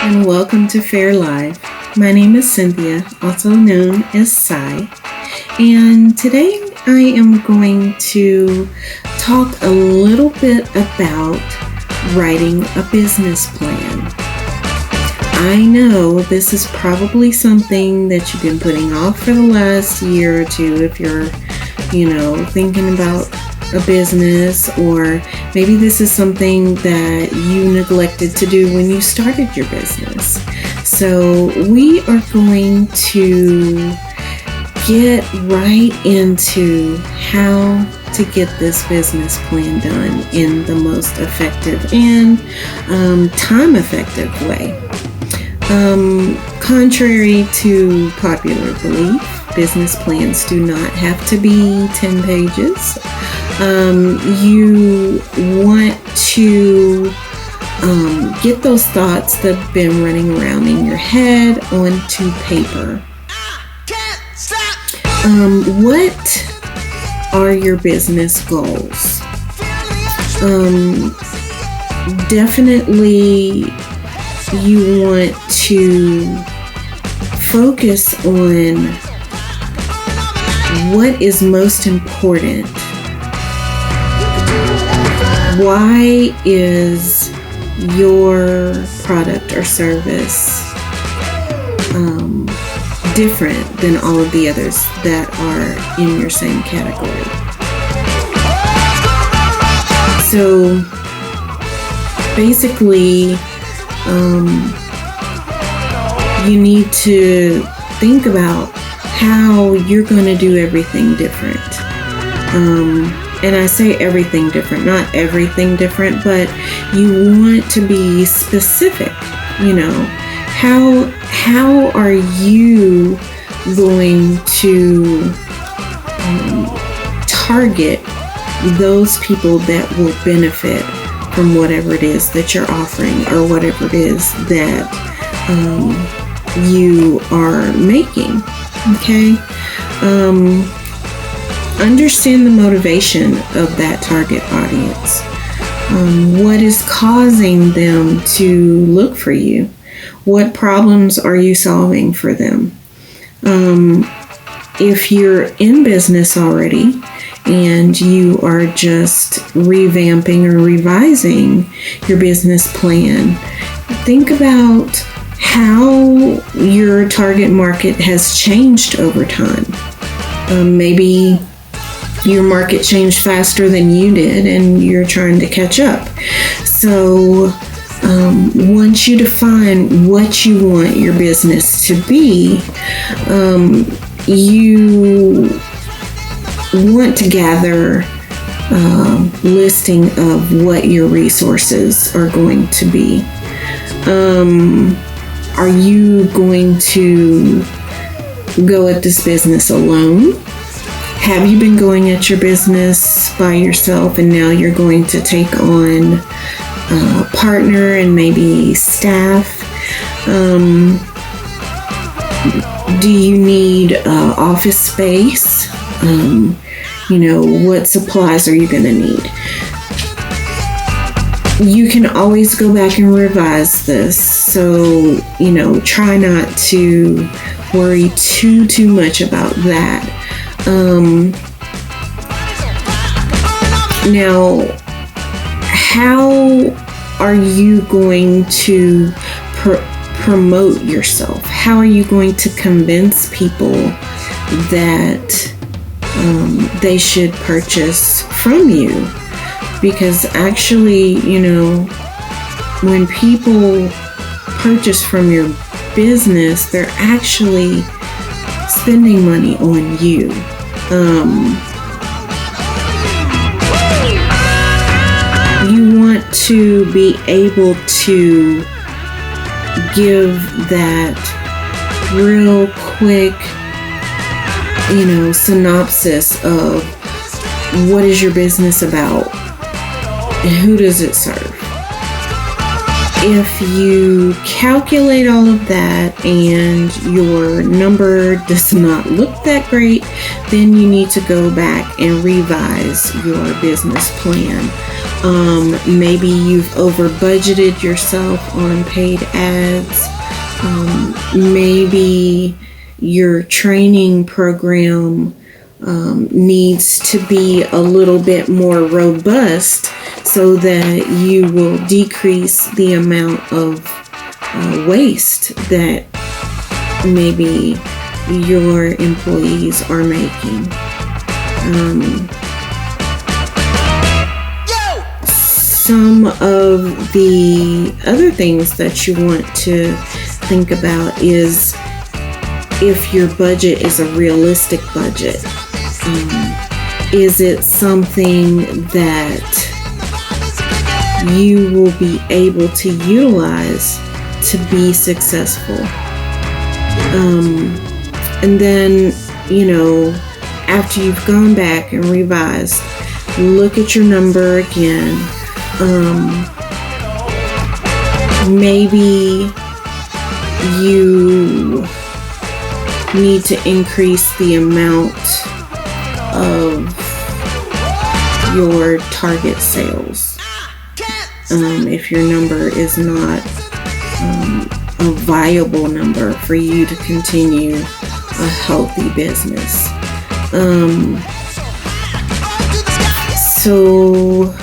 and welcome to Fair Life. My name is Cynthia, also known as Sai, and today I am going to talk a little bit about writing a business plan. I know this is probably something that you've been putting off for the last year or two if you're, thinking about a business, or maybe this is something that you neglected to do when you started your business. So we are going to get right into how to get this business plan done in the most effective and time-effective way. Contrary to popular belief, business plans do not have to be 10 pages. You want to get those thoughts that have been running around in your head onto paper. What are your business goals? Definitely you want to focus on what is most important. Why is your product or service different than all of the others that are in your same category? So basically, you need to think about how you're going to do everything different. And I say everything different, not everything different, but you want to be specific. How are you going to target those people that will benefit from whatever it is that you're offering or whatever it is that you are making? Okay. Understand the motivation of that target audience. What is causing them to look for you? What problems are you solving for them? If you're in business already and you are just revamping or revising your business plan, think about how your target market has changed over time. Maybe your market changed faster than you did and you're trying to catch up. So once you define what you want your business to be, you want to gather a listing of what your resources are going to be. Are you going to go at this business alone? Have you been going at your business by yourself and now you're going to take on a partner and maybe staff? Do you need office space? What supplies are you going to need? You can always go back and revise this. So, try not to worry too much about that. Now, how are you going to promote yourself? How are you going to convince people that they should purchase from you? Because actually, when people purchase from your business, they're actually spending money on you. You want to be able to give that real quick, synopsis of what is your business about and who does it serve. if you calculate all of that and your number does not look that great, then you need to go back and revise your business plan. Maybe you've over budgeted yourself on paid ads. Maybe your training program needs to be a little bit more robust so that you will decrease the amount of waste that maybe your employees are making. Some of the other things that you want to think about is if your budget is a realistic budget. Is it something that you will be able to utilize to be successful? And then, after you've gone back and revised, look at your number again. Maybe you need to increase the amount of your target sales. If your number is not a viable number for you to continue a healthy business. So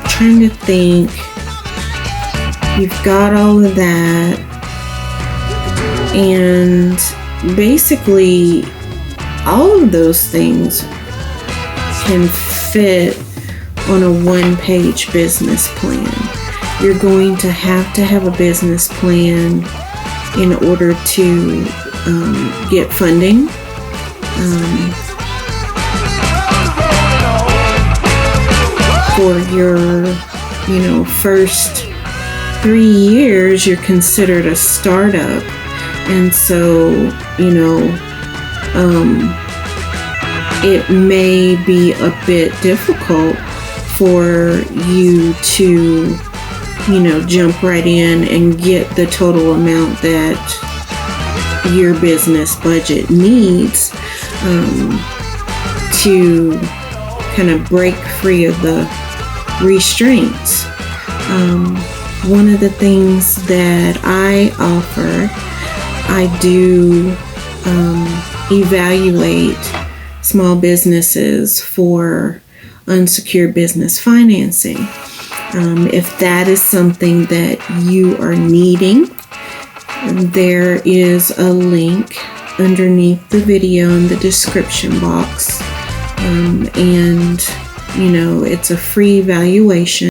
trying to think, you've got all of that, and basically all of those things can fit on a one-page business plan. You're going to have a business plan in order to get funding. For your, first 3 years, you're considered a startup. And so, it may be a bit difficult for you to, jump right in and get the total amount that your business budget needs to kind of break free of the restraints. One of the things that I offer, I do evaluate small businesses for unsecured business financing. If that is something that you are needing, there is a link underneath the video in the description box. And it's a free evaluation.